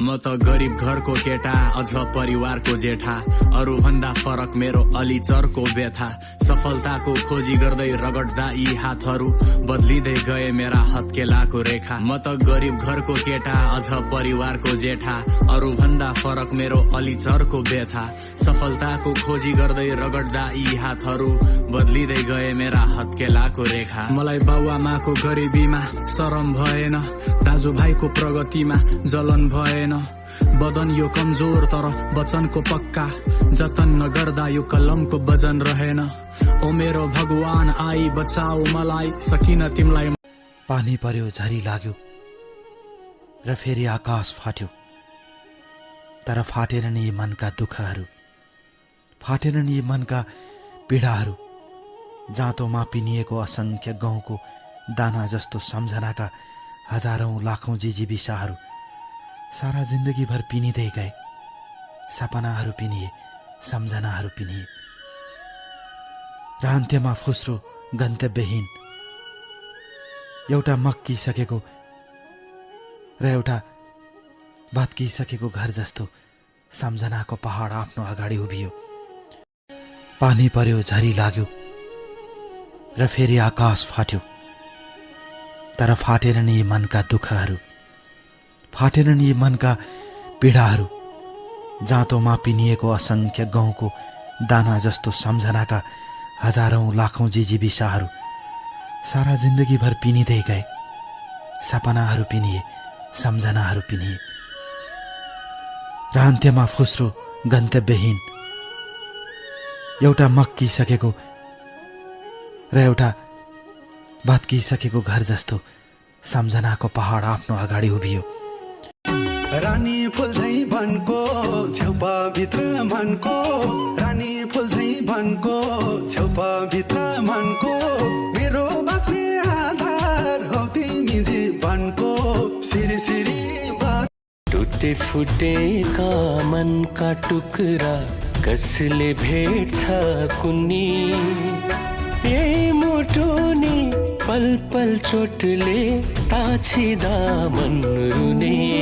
म त गरिब घरको केटा अझ परिवारको जेठा अरू भन्दा फरक मेरो अलि चर्को व्यथा सफलताको खोजी गर्दै रगड्दा यी हातहरू बदलिँदै गए मेरा हत्केलाको रेखा म त गरिब घरको केटा अझ परिवारको जेठा अरू भन्दा फरक मेरो अलि चर्को व्यथा सफलताको खोजी गर्दै रगड्दा यी हातहरू बदलिँदै गए मेरा हत्केलाको रेखा मलाई बाबुआमाको गरिबीमा शरम भएन दाजुभाइको प्रगतिमा जलन भएन बदन यो कमजोर तर वचनको पक्का जतन नगर्दा यो कलमको वजन रहेन ओ मेरो भगवान आई बचाऊ मलाई सकिन तिमलाई पानी पर्यो झरी लाग्यो र फेरि आकाश फाट्यो तर फाटेनन् यी मनका दुःखहरू फाटेनन् यी मनका पीडाहरू जाँतोमा पिनिएको असंख्य गहुँको दाना जस्तो सम्झनाका हजारौं लाखौं जिजीविसाहरू सारा जिन्दगी भर पिनिँदै गए सपनाहरू पिनिए सम्झनाहरू पिनिए र अन्त्यमा फुस्रो गन्तव्यहीन एउटा मक्किसकेको र एउटा भत्किसकेको घर जस्तो सम्झनाको पहाड आफ्नो अगाडि उभियो पानी पर्यो झरी लाग्यो र फेरि आकाश फाट्यो तर फाटेनन् यी मनका दुःखहरू फाटेनन् यी मनका पीडाहरू जाँतोमा पिनिएको असंख्य गहुँको दाना जस्तो सम्झनाका हजारौं लाखौं जिजीविसाहरू सारा जिन्दगी भर पिनिँदै गए सपनाहरू पिनिए सम्झनाहरू पिनिए र अन्त्यमा फुस्रो गन्तव्यहीन एउटा मक्किसकेको र एउटा भत्किसकेको घर जस्तो सम्झनाको पहाड आफ्नो अगाडि उभियो रानी फुल झै बनको छेउपा भित्र मनको रानी फुल झै बनको छेउपा भित्र मनको मेरो बाँच्ने आधार हौ तिमी जीवनको सिरी सिरी टुटे फुटेका मनका टुक्रा कसले भेट्छ कुन्नी यही मुटुनी पल पल चोटले ताछिदा मन रुने